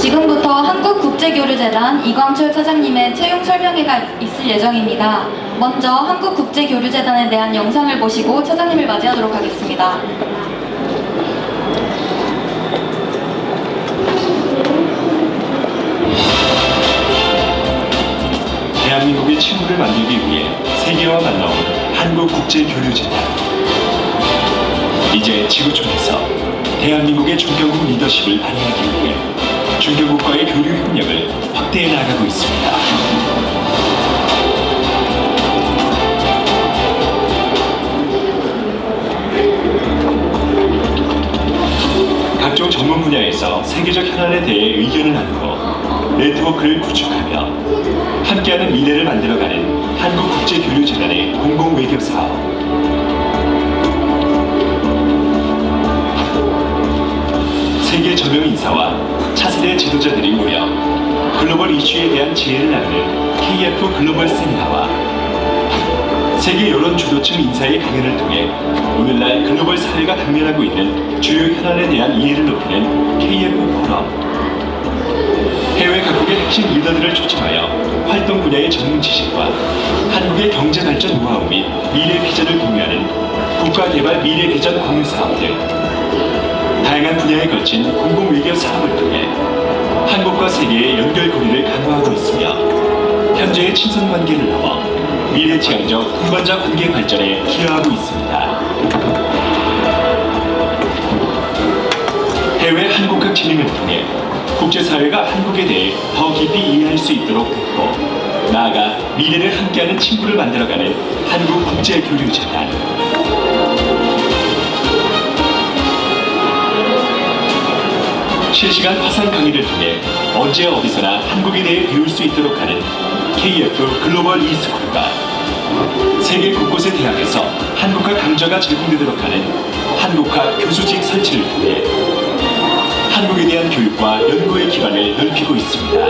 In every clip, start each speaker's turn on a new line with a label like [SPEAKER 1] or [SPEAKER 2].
[SPEAKER 1] 지금부터 한국국제교류재단 이광철 차장님의 채용 설명회가 있을 예정입니다. 먼저 한국국제교류재단에 대한 영상을 보시고 차장님을 맞이하도록 하겠습니다.
[SPEAKER 2] 대한민국의 친구를 만들기 위해 세계와 만나온 한국국제교류재단. 이제 지구촌에서 대한민국의 중견국 리더십을 발휘하기 위해 중견국과의 교류 협력을 확대해 나가고 있습니다. 각종 전문 분야에서 세계적 현안에 대해 의견을 나누고 네트워크를 구축하며 함께하는 미래를 만들어가는 한국국제교류재단의 공공외교사업. 세계 저명 인사와 차세대 지도자들이 모여 글로벌 이슈에 대한 지혜를 나누는 KF 글로벌 세미나와 세계 여론 주도층 인사의 강연을 통해 오늘날 글로벌 사회가 당면하고 있는 주요 현안에 대한 이해를 높이는 KF 포럼. 해외 각국의 핵심 리더들을 초청하여 활동 분야의 전문 지식과 한국의 경제 발전 노하우 및 미래 비전을 공유하는 국가개발 미래 비전 공유 사업 등 다양한 분야에 걸친 공공외교 사업을 통해 한국과 세계의 연결고리를 강화하고 있으며 현재의 친선관계를 넘어 미래지향적 분반자 관계 발전에 기여하고 있습니다. 해외 한국학 진흥을 통해 국제사회가 한국에 대해 더 깊이 이해할 수 있도록 돕고 나아가 미래를 함께하는 친구를 만들어가는 한국국제교류재단. 실시간 화상 강의를 통해 언제 어디서나 한국에 대해 배울 수 있도록 하는 KF 글로벌 e스쿨과 세계 곳곳의 대학에서 한국학 강좌가 제공되도록 하는 한국학 교수직 설치를 통해 한국에 대한 교육과 연구의 기반을 넓히고 있습니다.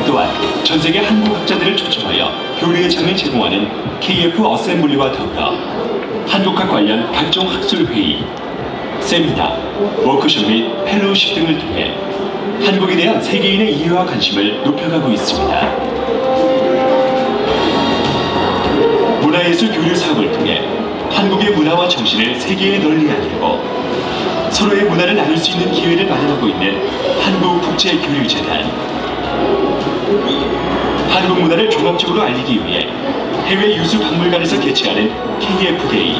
[SPEAKER 2] 또한 전세계 한국학자들을 초청하여 교류의 장을 제공하는 KF 어셈블리와 더불어 한국학 관련 각종 학술회의, 세미나, 워크숍 및 펠로우십 등을 통해 한국에 대한 세계인의 이해와 관심을 높여가고 있습니다. 문화예술 교류 사업을 통해 한국의 문화와 정신을 세계에 널리 알리고 서로의 문화를 나눌 수 있는 기회를 마련하고 있는 한국국제교류재단. 한국 문화를 종합적으로 알리기 위해 해외 유수 박물관에서 개최하는 KF데이,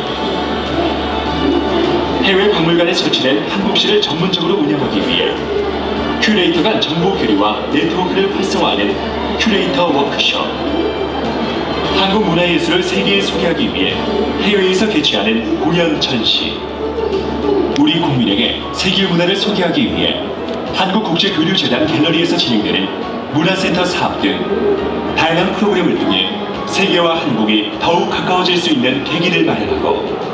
[SPEAKER 2] 해외 박물관에 설치된 한국시를 전문적으로 운영하기 위해 큐레이터 간 정보 교류와 네트워크를 활성화하는 큐레이터 워크숍, 한국 문화예술을 세계에 소개하기 위해 해외에서 개최하는 공연 전시, 우리 국민에게 세계 문화를 소개하기 위해 한국국제교류재단 갤러리에서 진행되는 문화센터 사업 등 다양한 프로그램을 통해 세계와 한국이 더욱 가까워질 수 있는 계기를 마련하고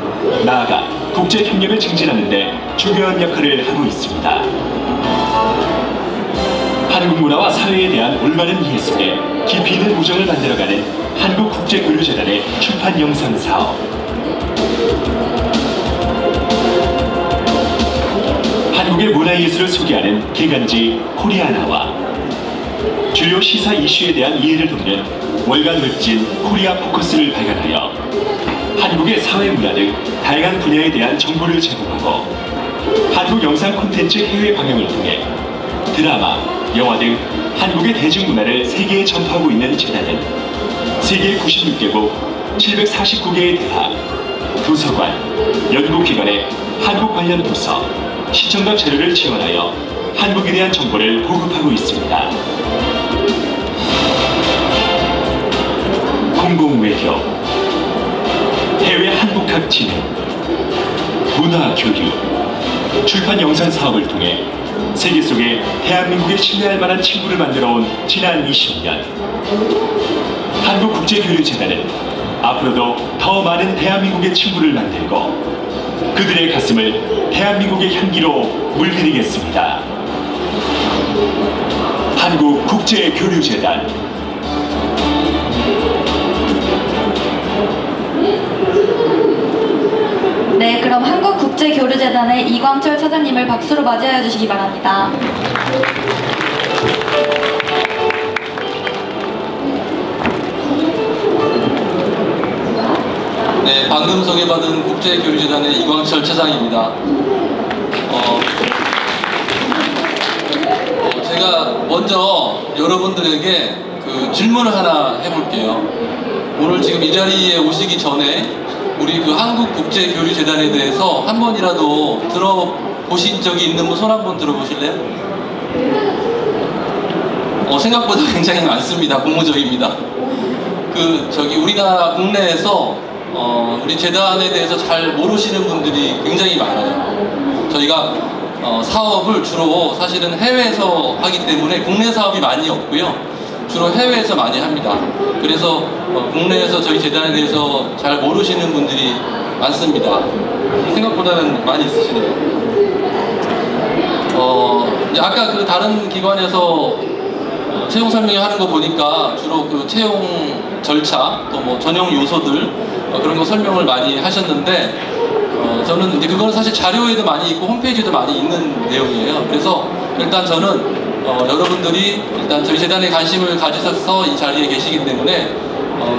[SPEAKER 2] 나아가 국제협력을 증진하는 데 중요한 역할을 하고 있습니다. 한국 문화와 사회에 대한 올바른 이해 속에 깊이 있는 우정을 만들어가는 한국국제교류재단의 출판 영상 사업, 한국의 문화예술을 소개하는 개간지 코리아나와 주요 시사 이슈에 대한 이해를 돕는 월간 웹진 코리아 포커스를 발간하여 한국의 사회문화 등 다양한 분야에 대한 정보를 제공하고 한국 영상 콘텐츠 해외 방영을 통해 드라마, 영화 등 한국의 대중문화를 세계에 전파하고 있는 재단은 세계 96개국 749개의 대학, 도서관, 연구기관의 한국 관련 도서, 시청각 자료를 지원하여 한국에 대한 정보를 보급하고 있습니다. 공공외교, 해외 한국학 진흥, 문화교류, 출판 영상 사업을 통해 세계 속에 대한민국에 신뢰할 만한 친구를 만들어온 지난 20년. 한국국제교류재단은 앞으로도 더 많은 대한민국의 친구를 만들고 그들의 가슴을 대한민국의 향기로 물들이겠습니다. 한국국제교류재단.
[SPEAKER 1] 네, 그럼 한국국제교류재단의 이광철 차장님을 박수로 맞이해 주시기 바랍니다.
[SPEAKER 3] 네, 방금 소개받은 국제교류재단의 이광철 차장입니다. 제가 먼저 여러분들에게 그 질문을 하나 해볼게요. 오늘 지금 이 자리에 오시기 전에 우리 그 한국국제교류재단에 대해서 한 번이라도 들어보신 적이 있는 분 손 한번 들어보실래요? 생각보다 굉장히 많습니다. 고무적입니다. 우리나라 국내에서 우리 재단에 대해서 잘 모르시는 분들이 굉장히 많아요. 저희가 사업을 주로 사실은 해외에서 하기 때문에 국내 사업이 많이 없고요. 주로 해외에서 많이 합니다. 그래서 국내에서 저희 재단에 대해서 잘 모르시는 분들이 많습니다. 생각보다는 많이 있으시네요. 이제 아까 그 다른 기관에서 채용 설명회 하는 거 보니까 주로 그 채용 절차 또 뭐 전형 요소들 그런 거 설명을 많이 하셨는데 저는 이제 그건 사실 자료에도 많이 있고 홈페이지에도 많이 있는 내용이에요. 그래서 일단 저는 여러분들이 일단 저희 재단에 관심을 가지셔서 이 자리에 계시기 때문에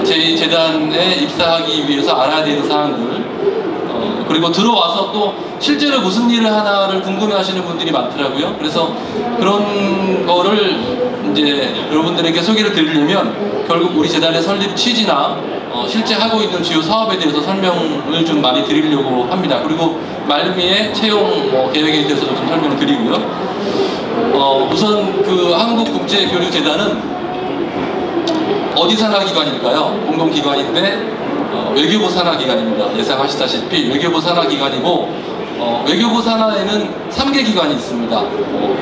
[SPEAKER 3] 저희 재단에 입사하기 위해서 알아야 되는 사항들 그리고 들어와서 또 실제로 무슨 일을 하나를 궁금해 하시는 분들이 많더라고요. 그래서 그런 거를 이제 여러분들에게 소개를 드리려면 결국 우리 재단의 설립 취지나 실제 하고 있는 주요 사업에 대해서 설명을 좀 많이 드리려고 합니다. 그리고 말미에 채용 계획에 대해서도 좀 설명을 드리고요. 우선 그 한국국제교류재단은 어디 산하기관일까요? 공공기관인데 외교부 산하기관입니다. 예상하시다시피 외교부 산하기관이고 외교부 산하에는 3개 기관이 있습니다.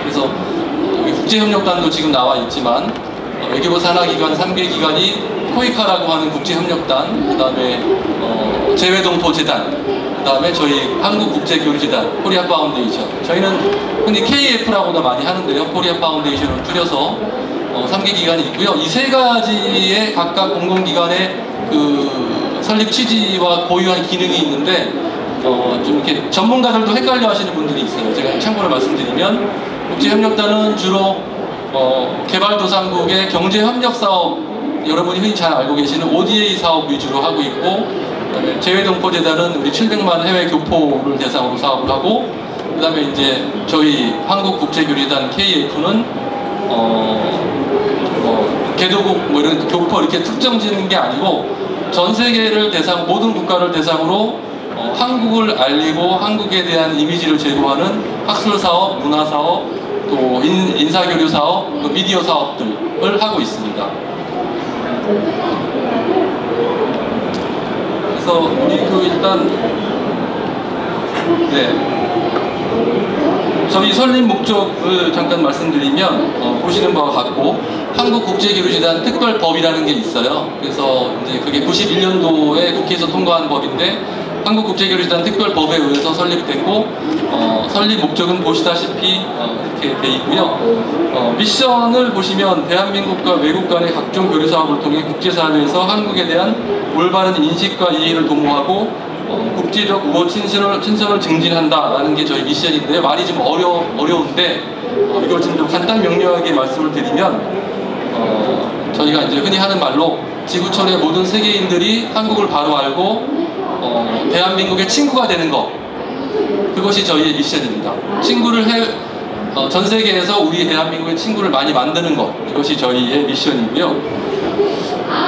[SPEAKER 3] 그래서 여기 국제협력단도 지금 나와 있지만 외교부 산하기관 3개 기관이 코이카라고 하는 국제협력단, 그 다음에 재외동포재단, 그 다음에 저희 한국국제교류재단, 코리아 파운데이션. 저희는 흔히 KF라고도 많이 하는데요. 코리아 파운데이션을 줄여서 3개 기관이 있고요. 이 세 가지의 각각 공공기관의 그 설립 취지와 고유한 기능이 있는데 좀 이렇게 전문가들도 헷갈려 하시는 분들이 있어요. 제가 참고로 말씀드리면 국제협력단은 주로 개발도상국의 경제협력사업, 여러분이 흔히 잘 알고 계시는 ODA 사업 위주로 하고 있고, 그다음에 재외동포재단은 우리 700만 해외 교포를 대상으로 사업을 하고, 그 다음에 이제 저희 한국국제교류재단 KF는 개도국 뭐 이런 교포 이렇게 특정 짓는 게 아니고 전 세계를 모든 국가를 대상으로 한국을 알리고 한국에 대한 이미지를 제고하는 학술 사업, 문화 사업, 또 인사교류 사업, 또 미디어 사업들을 하고 있습니다. 그래서 우리 일단 저희 설립 목적을 잠깐 말씀드리면 보시는 바와 같고 한국국제교류재단 특별법이라는 게 있어요. 그래서 이제 그게 91년도에 국회에서 통과한 법인데 한국국제교류재단 특별법에 의해서 설립됐고 설립 목적은 보시다시피 이렇게 돼 있고요. 미션을 보시면 대한민국과 외국 간의 각종 교류 사업을 통해 국제사회에서 한국에 대한 올바른 인식과 이해를 도모하고 국제적 우호 친선을 증진한다라는 게 저희 미션인데요. 말이 좀 어려운데 이걸 좀 간단 명료하게 말씀을 드리면 저희가 이제 흔히 하는 말로 지구촌의 모든 세계인들이 한국을 바로 알고 대한민국의 친구가 되는 것, 그것이 저희의 미션입니다. 전 세계에서 우리 대한민국의 친구를 많이 만드는 것, 이것이 저희의 미션이고요.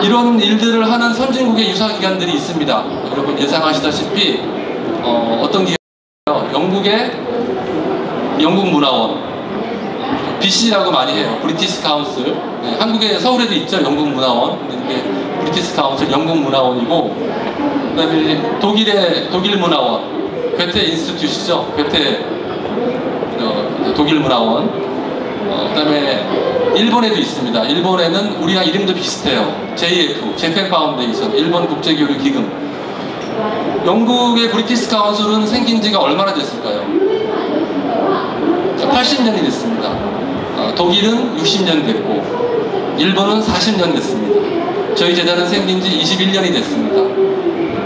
[SPEAKER 3] 이런 일들을 하는 선진국의 유사기관들이 있습니다. 여러분 예상하시다시피 어떤 기관이요? 영국문화원, BC라고 많이 해요. 브리티시 카운슬. 한국에 서울에도 있죠. 영국문화원. 이게 브리티시 카운슬 영국문화원이고, 그다음에 독일문화원, 괴테 인스티튜트죠. 괴테 독일문화원. 그다음에 일본에도 있습니다. 일본에는 우리랑 이름도 비슷해요. JF, 재팬 파운데이션, 일본 국제교류 기금. 영국의 브리티시 카운슬은 생긴 지가 얼마나 됐을까요? 80년이 됐습니다. 독일은 60년 됐고 일본은 40년 됐습니다. 저희 재단은 생긴 지 21년이 됐습니다.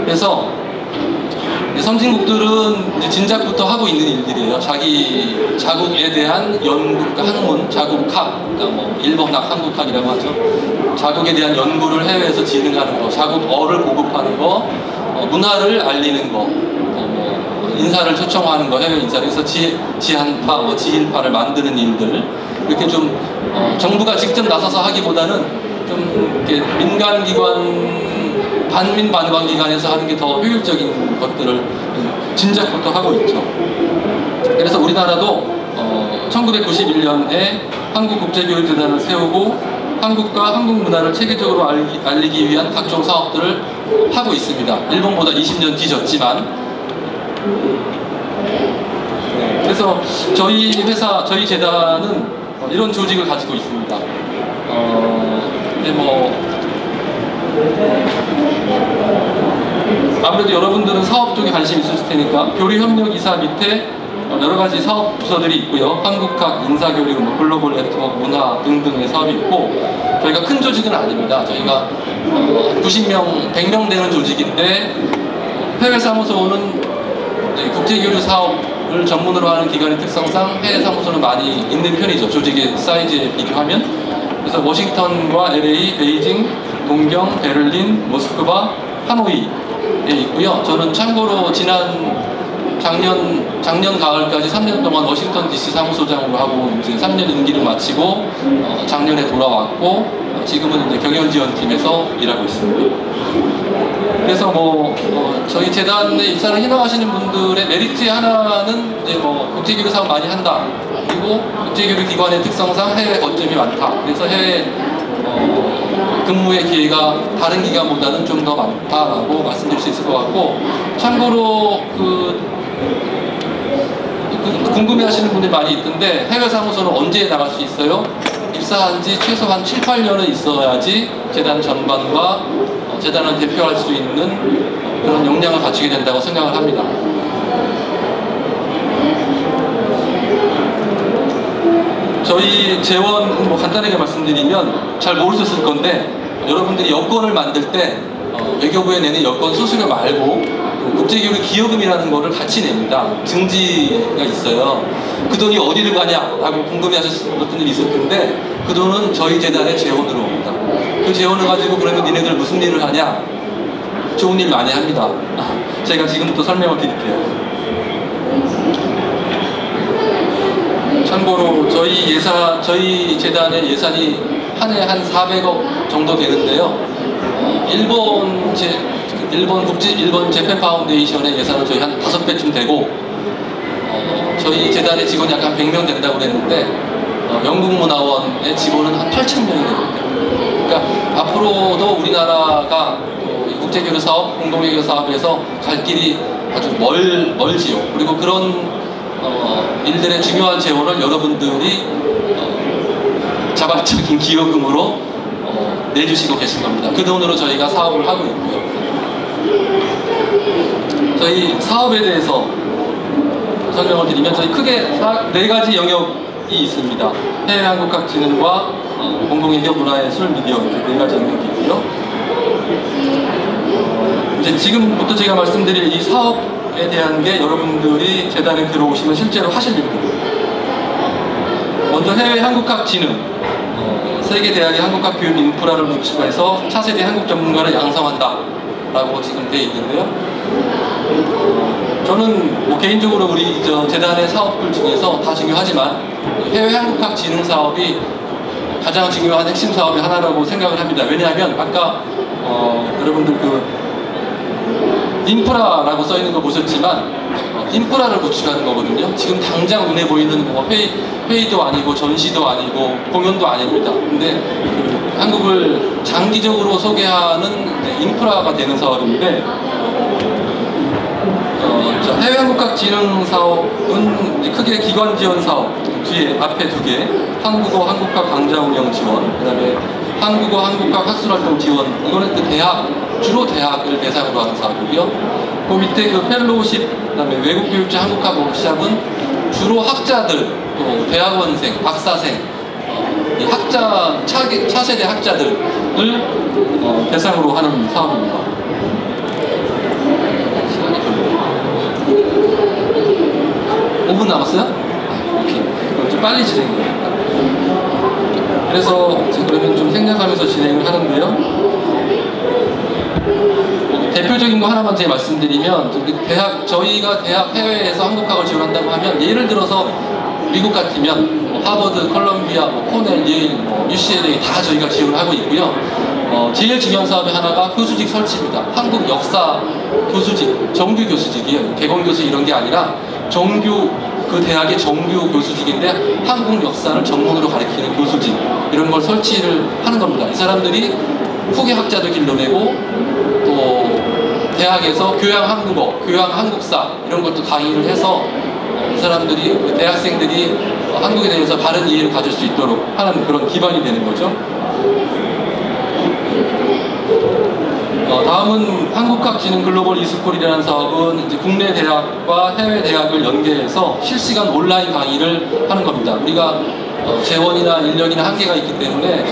[SPEAKER 3] 그래서 선진국들은 이제 진작부터 하고 있는 일들이에요. 자기 자국에 대한 연구, 그러니까 학문, 자국학, 그러니까 뭐 일본학, 한국학이라고 하죠. 자국에 대한 연구를 해외에서 진행하는 거, 자국어를 보급하는 거, 문화를 알리는 거, 뭐 인사를 초청하는 거, 해외 인사를 해서 지한파, 뭐 지인파를 만드는 일들, 이렇게 좀 정부가 직접 나서서 하기보다는 좀 이렇게 민간기관, 반민반관기관에서 하는 게 더 효율적인 것들을 진작부터 하고 있죠. 그래서 우리나라도 1991년에 한국국제교육재단을 세우고 한국과 한국 문화를 체계적으로 알리기 위한 각종 사업들을 하고 있습니다. 일본보다 20년 뒤졌지만. 그래서 저희 회사, 저희 재단은 이런 조직을 가지고 있습니다. 아무래도 여러분들은 사업 쪽에 관심이 있으실 테니까 교류협력이사 밑에 여러 가지 사업 부서들이 있고요. 한국학, 인사교류, 뭐 글로벌 네트워크, 문화 등등의 사업이 있고, 저희가 큰 조직은 아닙니다. 저희가 90명, 100명 되는 조직인데 해외 사무소는 국제교류 사업을 전문으로 하는 기관의 특성상 해외 사무소는 많이 있는 편이죠. 조직의 사이즈에 비교하면. 그래서 워싱턴과 LA, 베이징, 동경, 베를린, 모스크바, 하노이에 있고요. 저는 참고로 작년 가을까지 3년 동안 워싱턴 DC 사무소장으로 하고 이제 3년 임기를 마치고 작년에 돌아왔고 지금은 이제 경영지원팀에서 일하고 있습니다. 그래서 저희 재단에 입사를 희망하시는 분들의 메리트의 하나는 이제 국제교류 사업 많이 한다. 그리고 국제교류 기관의 특성상 해외 거점이 많다. 그래서 해외 근무의 기회가 다른 기관보다는 좀 더 많다라고 말씀드릴 수 있을 것 같고, 참고로 궁금해하시는 분들이 많이 있던데 해외 사무소는 언제 나갈 수 있어요? 입사한 지 최소한 7, 8년은 있어야지 재단 전반과 재단을 대표할 수 있는 그런 역량을 갖추게 된다고 생각을 합니다. 저희 재원 간단하게 말씀드리면 잘 모르셨을 건데, 여러분들이 여권을 만들 때 외교부에 내는 여권 수수료 말고 국제교류 기여금이라는 거를 같이 냅니다. 증지가 있어요. 그 돈이 어디를 가냐라고 궁금해하셨을 분들이 있을 텐데, 그 돈은 저희 재단의 재원으로 옵니다. 그 재원을 가지고 그러면 니네들 무슨 일을 하냐? 좋은 일 많이 합니다. 제가 지금부터 설명을 드릴게요. 참고로 저희 재단의 예산이 한 해 한 400억 정도 되는데요. 일본 재팬 파운데이션의 예산은 저희 한 5배쯤 되고, 저희 재단의 직원이 약간 100명 된다고 그랬는데, 영국문화원의 직원은 한 8,000명이 됩니다. 그러니까 앞으로도 우리나라가 국제교류 사업, 공동외교 사업에서 갈 길이 아주 멀지요. 그리고 그런 일들의 중요한 재원을 여러분들이 자발적인 기여금으로 내주시고 계신 겁니다. 그 돈으로 저희가 사업을 하고 있고요. 저희 사업에 대해서 설명을 드리면 저희 크게 4가지 영역이 있습니다. 해외 한국학 진흥과 공동외교 문화예술 미디어, 이렇게 4가지 영역이 있고요. 이제 지금부터 제가 말씀드릴 이 사업에 대한 게 여러분들이 재단에 들어오시면 실제로 하실 일입니다. 먼저 해외 한국학 진흥, 세계 대학의 한국학 교육 인프라를 구축해서 차세대 한국 전문가를 양성한다 라고 지금 되어 있는데요. 저는 개인적으로 우리 재단의 사업들 중에서 다 중요하지만 해외 한국학 진흥 사업이 가장 중요한 핵심 사업의 하나라고 생각을 합니다. 왜냐하면 아까 여러분들 인프라라고 써있는 거 보셨지만 인프라를 구축하는 거거든요. 지금 당장 눈에 보이는 회의도 아니고 전시도 아니고 공연도 아닙니다. 근데 한국을 장기적으로 소개하는 인프라가 되는 사업인데, 해외 한국학 진흥 사업은 크게 기관 지원 사업, 뒤에 앞에 2개, 한국어 한국학 강좌 운영 지원, 그 다음에 한국어 한국학 학술활동 지원, 이거는 주로 대학을 대상으로 하는 사업이고요. 그 밑에 펠로우십, 그 다음에 외국교육자 한국학 워크샵은 주로 학자들, 또 대학원생, 박사생, 차세대 학자들을 대상으로 하는 사업입니다. 시간이 걸려요. 5분 남았어요? 오케이. 그럼 좀 빨리 진행해요. 그래서 그러면 좀 생각하면서 진행을 하는데요. 대표적인 거 하나만 제가 말씀드리면, 저희가 대학 해외에서 한국학을 지원한다고 하면, 예를 들어서 미국 같으면 뭐 하버드, 컬럼비아, 뭐 코넬, 예일, UCLA 다 저희가 지원을 하고 있고요. 제일 중요한 사업의 하나가 교수직 설치입니다. 한국 역사 교수직, 정규 교수직이에요. 개건 교수 이런 게 아니라 정규, 그 대학의 정규 교수직인데 한국 역사를 전문으로 가르치는 교수직, 이런 걸 설치를 하는 겁니다. 이 사람들이 후계 학자도 길러내고 또 대학에서 교양 한국어, 교양 한국사 이런 것도 강의를 해서 이 사람들이, 그 대학생들이 한국에 대해서 바른 이해를 가질 수 있도록 하는 그런 기반이 되는 거죠. 다음은 한국학진흥 글로벌 이스쿨이라는 사업은 이제 국내 대학과 해외 대학을 연계해서 실시간 온라인 강의를 하는 겁니다. 우리가 재원이나 인력이나 한계가 있기 때문에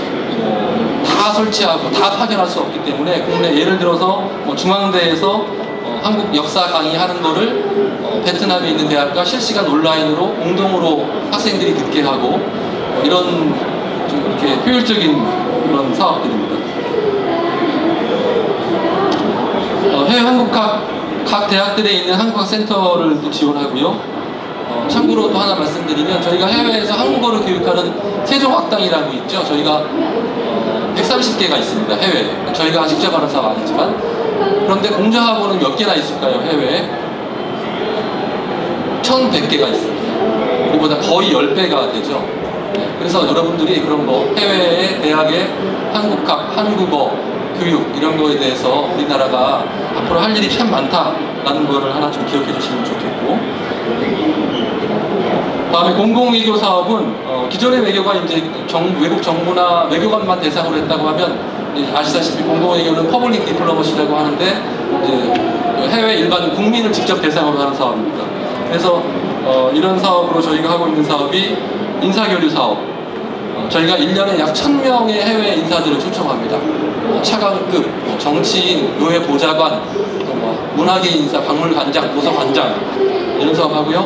[SPEAKER 3] 다 설치하고 다 파견할 수 없기 때문에 국내, 예를 들어서 중앙대에서 한국 역사 강의하는 거를 베트남에 있는 대학과 실시간 온라인으로 공동으로 학생들이 듣게 하고 이런 좀 이렇게 효율적인 그런 사업들입니다. 해외 한국학 각 대학들에 있는 한국학 센터를 또 지원하고요. 참고로 또 하나 말씀드리면, 저희가 해외에서 한국어를 교육하는 세종학당이라고 있죠. 저희가 130개가 있습니다. 해외에. 저희가 직접 하는 사업 아니지만. 그런데 공자학원은 몇 개나 있을까요? 해외에 1100개가 있습니다. 우리보다 거의 10배가 되죠. 그래서 여러분들이 그런 거, 해외의 대학의 한국학, 한국어 교육 이런 거에 대해서 우리나라가 앞으로 할 일이 참 많다라는 거를 하나 좀 기억해 주시면 좋겠고, 다음에 공공외교 사업은 기존의 외교가 이제 외국 정부나 외교관만 대상으로 했다고 하면, 아시다시피 공공외교는 퍼블릭 디플로머시라고 하는데 이제 해외 일반 국민을 직접 대상으로 하는 사업입니다. 그래서 이런 사업으로 저희가 하고 있는 사업이 인사교류 사업. 저희가 1년에 약 1000명의 해외 인사들을 초청합니다. 차관급, 정치인, 의회 보좌관, 문화계 인사, 박물관장, 도서관장 이런 사업하고요.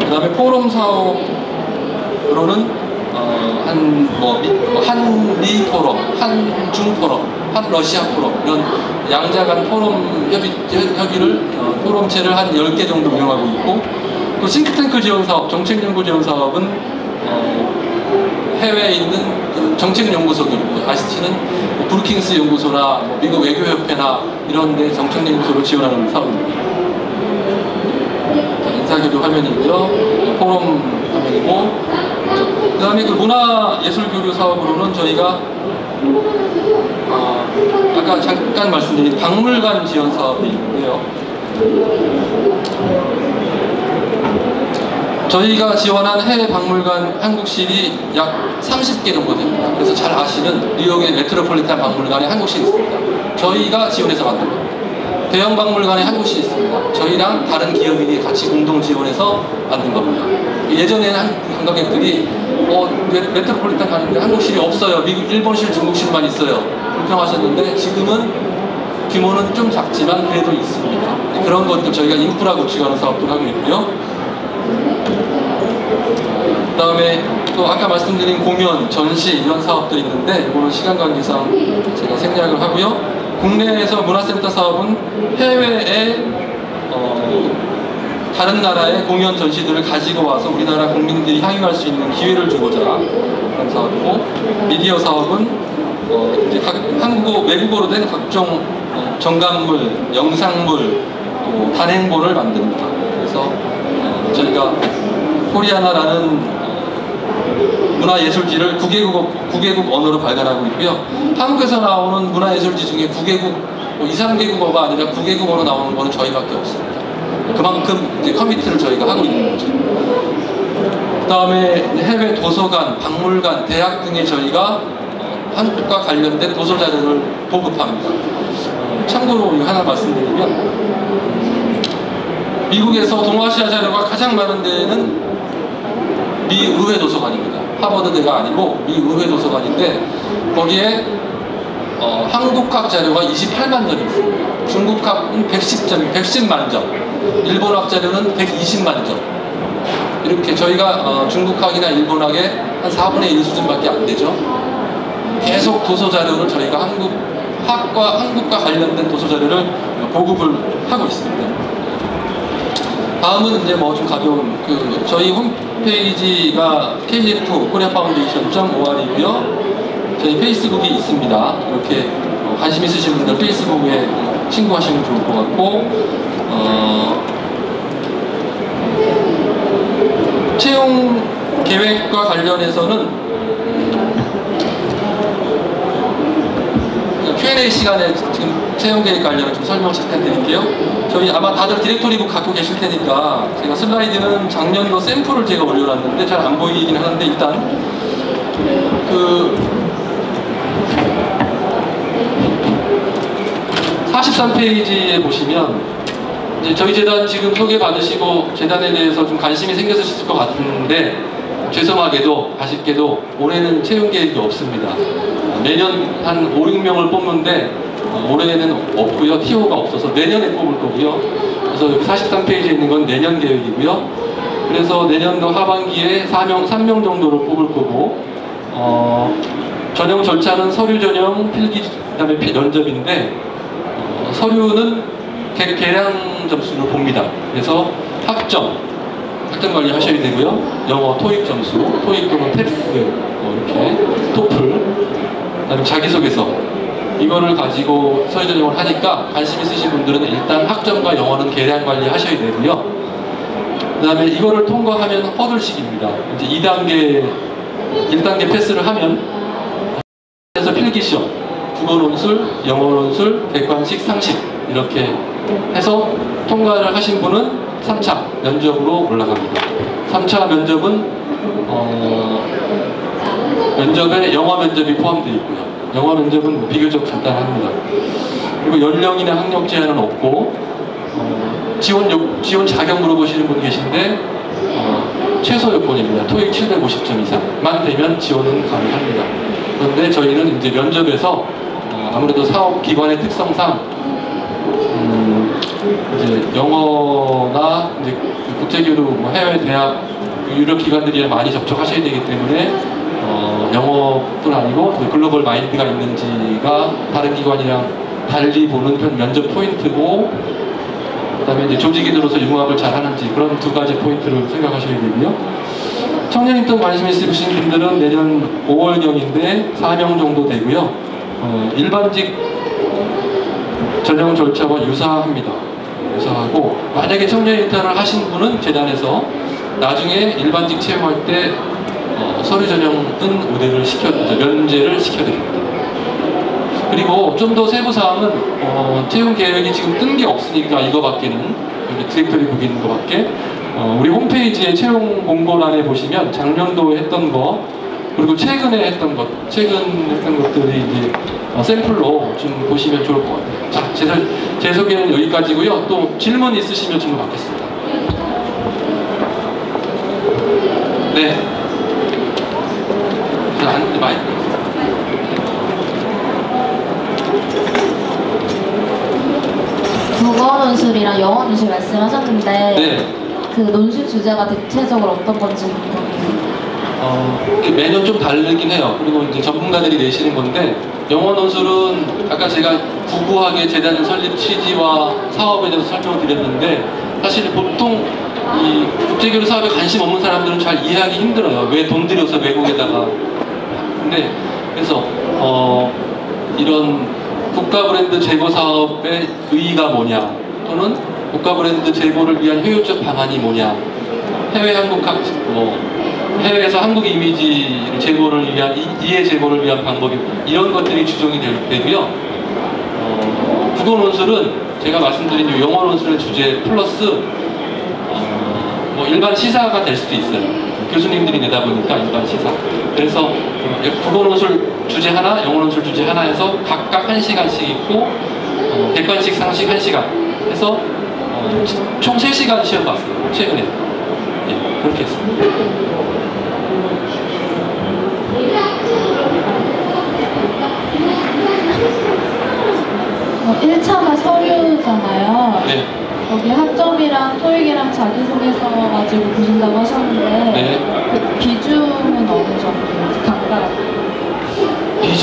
[SPEAKER 3] 그 다음에 포럼 사업으로는 한미 포럼, 한중 포럼, 한러시아 포럼 이런 양자 간 포럼 협의를 포럼체를 한 10개 정도 운영하고 있고, 또 싱크탱크 지원 사업, 정책연구 지원 사업은 해외에 있는 정책연구소들, 아시는 브루킹스 연구소나 미국 외교협회나 이런 데 정책연구소를 지원하는 사업입니다. 인사교류 화면이고요. 포럼 화면이고, 그 다음에 그 문화예술교류 사업으로는 저희가 아까 잠깐 말씀드린 박물관 지원 사업이 있는데요. 저희가 지원한 해외 박물관 한국실이 약 30개 정도 됩니다. 그래서 잘 아시는 뉴욕의 메트로폴리탄 박물관에 한국실이 있습니다. 저희가 지원해서 만든 겁니다. 대형 박물관에 한국실이 있습니다. 저희랑 다른 기업인이 같이 공동 지원해서 만든 겁니다. 예전에는 관광객들이 메트로폴리탄 가는데 한국실이 없어요. 미국, 일본실, 중국실만 있어요. 불평하셨는데 지금은 규모는 좀 작지만 그래도 있습니다. 그런 것들 저희가 인프라 구축하는 사업도 하고 있고요. 그 다음에 또 아까 말씀드린 공연, 전시 이런 사업도 있는데 이거는 시간 관계상 제가 생략을 하고요. 국내에서 문화센터 사업은 해외에 다른 나라의 공연, 전시들을 가지고 와서 우리나라 국민들이 향유할 수 있는 기회를 주고자 하는 사업이고, 미디어 사업은 이제 한국어, 외국어로 된 각종 정강물, 영상물, 또 단행본을 만듭니다. 그래서 저희가 코리아나라는 문화예술지를 9개국 언어로 발간하고 있고요. 한국에서 나오는 문화예술지 중에 9개국, 2, 3개국어가 아니라 9개국어로 나오는 거는 저희밖에 없습니다. 그만큼 이제 커미티를 저희가 하고 있는 거죠. 그 다음에 해외 도서관, 박물관, 대학 등에 저희가 한국과 관련된 도서 자료를 보급합니다. 참고로 하나 말씀드리면, 미국에서 동아시아 자료가 가장 많은 데는 미의회 도서관입니다. 하버드대가 아니고 미의회 도서관인데, 거기에 한국학 자료가 28만 점이 있습니다. 중국학은 110만 점, 일본학 자료는 120만 점. 이렇게 저희가 중국학이나 일본학의 한 4분의 1 수준밖에 안 되죠. 계속 도서 자료를 저희가 한국과 관련된 도서 자료를 보급을 하고 있습니다. 다음은 이제 뭐 좀 가벼운 저희 홈페이지가 KF 코리아 파운데이션 .or이고요. 저희 페이스북이 있습니다. 이렇게 관심 있으신 분들 페이스북에 친구하시면 좋을 것 같고 채용 계획과 관련해서는 Q&A 시간에 지금 채용 계획 관련해 좀 설명 잠깐 드릴게요. 저희 아마 다들 디렉토리북 갖고 계실 테니까 제가 슬라이드는 작년도 샘플을 제가 올려놨는데 잘 안 보이긴 하는데 일단 43페이지에 보시면 이제 저희 재단 지금 소개받으시고 재단에 대해서 좀 관심이 생겼을 것 같은데 죄송하게도 아쉽게도 올해는 채용 계획이 없습니다. 매년 한 5, 6명을 뽑는데 올해는 없고요. TO가 없어서 내년에 뽑을 거고요. 그래서 43페이지에 있는 건 내년 계획이고요. 그래서 내년도 하반기에 3명 정도를 뽑을 거고 전형 절차는 서류 전형, 필기, 그다음에 면접인데 서류는 계량 점수를 봅니다. 그래서 학점 관리 하셔야 되고요. 영어 토익 점수, 토익 또는 텍스트 이렇게 토플, 그다음에 자기소개서 이거를 가지고 서류 전형을 하니까 관심 있으신 분들은 일단 학점과 영어는 계량 관리 하셔야 되고요. 그다음에 이거를 통과하면 허들식입니다. 이제 1단계 패스를 하면 그래서 필기시험, 국어 논술, 영어 논술, 객관식, 상식 이렇게 해서 통과를 하신 분은 3차 면접으로 올라갑니다. 3차 면접은 면접에 영어 면접이 포함되어 있고요. 영어 면접은 비교적 간단합니다. 그리고 연령이나 학력 제한은 없고 지원 자격 물어보시는 분 계신데 최소 요건입니다. 토익 750점 이상만 되면 지원은 가능합니다. 그런데 저희는 이제 면접에서 아무래도 사업기관의 특성상 이제 영어나 이제 국제교류, 해외 대학, 유럽 기관들이랑 많이 접촉하셔야 되기 때문에 영어뿐 아니고 글로벌 마인드가 있는지가 다른 기관이랑 달리 보는 면접 포인트고, 그다음에 이제 조직이 들어서 융합을 잘 하는지 그런 두 가지 포인트를 생각하셔야 되고요. 청년 인턴 관심 있으신 분들은 내년 5월경인데 4명 정도 되고요. 일반직 전형 절차와 유사합니다. 유사하고 만약에 청년 인턴을 하신 분은 재단에서 나중에 일반직 채용할 때 서류 전형은 우대를 면제를 시켜드립니다. 그리고 좀 더 세부 사항은 채용 계획이 지금 뜬 게 없으니까 이거밖에는 여기 디렉토리 북에 있는 거밖에 우리 홈페이지에 채용 공고란에 보시면 작년도 했던 거 그리고 최근에 했던 것들이 이제 샘플로 좀 보시면 좋을 것 같아요. 자, 제 소개는 여기까지고요. 또 질문 있으시면 질문 받겠습니다. 네. 자, 마이크.
[SPEAKER 4] 국어 논술이랑 영어 논술 말씀하셨는데
[SPEAKER 3] 네.
[SPEAKER 4] 그 논술 주제가 대체적으로 어떤 건지 궁금해요.
[SPEAKER 3] 매년 좀 다르긴 해요. 그리고 이제 전문가들이 내시는 건데 영어 논술은 아까 제가 구구하게 재단 설립 취지와 사업에 대해서 설명을 드렸는데 사실 보통 이 국제교류 사업에 관심 없는 사람들은 잘 이해하기 힘들어요. 왜 돈 들여서 외국에다가. 근데 그래서 이런 국가 브랜드 제고 사업의 의의가 뭐냐, 또는 국가 브랜드 제고를 위한 효율적 방안이 뭐냐, 해외에서 한국 이미지 제고를 위한 이해 제고를 위한 방법이 이런 것들이 주종이 되고요. 국어 논술은 제가 말씀드린 영어 논술의 주제 플러스 일반 시사가 될 수도 있어요. 교수님들이 내다 보니까 일반 시사. 그래서 국어 논술 주제 하나, 영어 논술 주제 하나 해서 각각 1시간씩 있고 객관식, 상식 1시간 해서 총 3시간 시험 봤어요. 최근에. 예, 그렇게 했습니다.
[SPEAKER 4] 1차가 서류잖아요.
[SPEAKER 3] 네.
[SPEAKER 4] 여기 학점이랑 토익이랑 자기소개서 가지고 보신다고 하셨는데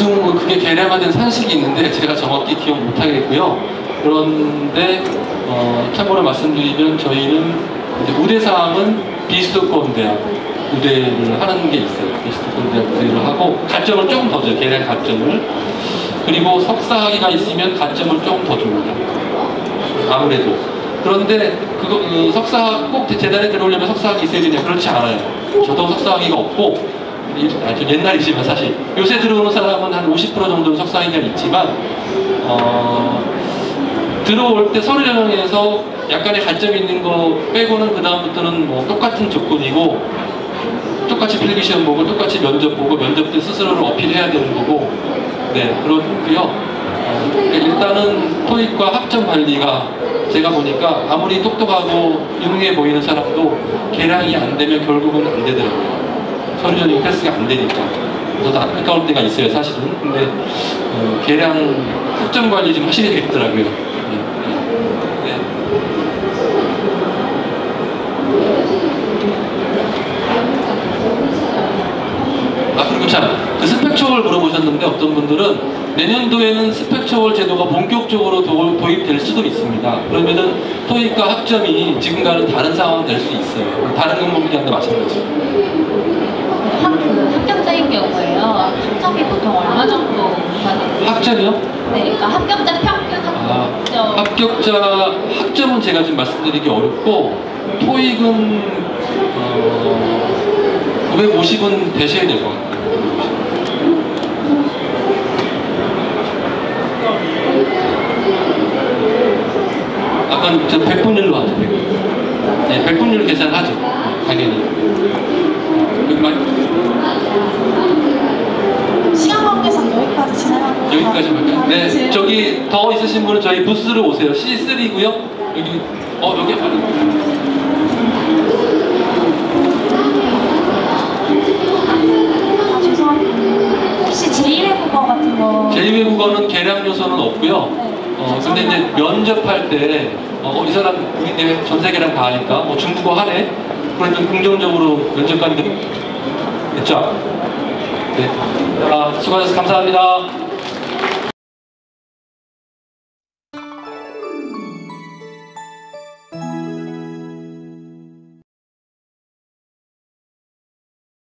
[SPEAKER 3] 대충 그게 계량화된 산식이 있는데 제가 정확히 기억 못하겠고요. 그런데 참고로 말씀드리면 저희는 이제 우대사항은 비수도권 대학 우대를 하는 게 있어요. 비수도권 대학 우대를 하고 가점을 조금 더 줘요. 계량 가점을. 그리고 석사학위가 있으면 가점을 조금 더 줍니다. 아무래도. 그런데 그 석사 꼭 재단에 들어오려면 석사학위 있어야 되냐? 그렇지 않아요. 저도 석사학위가 없고 아주 옛날이지만 사실 요새 들어오는 사람은 한 50% 정도는 석사학위가 있지만 들어올 때 서류 전형에서 약간의 가점이 있는 거 빼고는 그 다음부터는 뭐 똑같은 조건이고 똑같이 필기시험 보고 똑같이 면접 보고 면접 때 스스로를 어필해야 되는 거고 네 그렇고요. 일단은 토익과 학점 관리가 제가 보니까 아무리 똑똑하고 유능해 보이는 사람도 계량이 안 되면 결국은 안 되더라고요. 서류 전형 패스가 안 되니까. 저도 안타까울 때가 있어요, 사실은. 근데 계량 학점 관리 좀 하시게 되겠더라고요. 네. 아 그리고 참 그 스펙 초월 물어보셨는데 어떤 분들은 내년도에는 스펙 초월 제도가 본격적으로 도입될 수도 있습니다. 그러면은 토익과 학점이 지금과는 다른 상황이 될 수 있어요. 다른 공부기관도 마찬가지.
[SPEAKER 4] 합격자인 경우에요. 학점이 보통 얼마 정도 받아요?
[SPEAKER 3] 학점이요?
[SPEAKER 4] 네, 그러니까 합격자 평균 합격.
[SPEAKER 3] 합격자 학점은 제가 좀 말씀드리기 어렵고 토익은 950은 되셔야 될 것 같아요. 아까 저 100분율로 하죠. 100분율. 네, 100분율 계산하죠. 당연히.
[SPEAKER 5] 시간 관계상 여기까지 진행하고
[SPEAKER 3] 여기까지 할까요? 네, 저기 더 있으신 분은 저희 부스로 오세요. C3고요. 여기 여기 바로.
[SPEAKER 5] 죄송합니다. 혹시 제1외국어 같은 거
[SPEAKER 3] 제2외국어는 계량 요소는 없고요. 근데 이제 면접할 때 이 사람 우리 대회 전 세계랑 다 하니까 뭐 중국어 하네. 그러면 긍정적으로 면접관들 됐죠? 네. 수고하셨습니다. 감사합니다.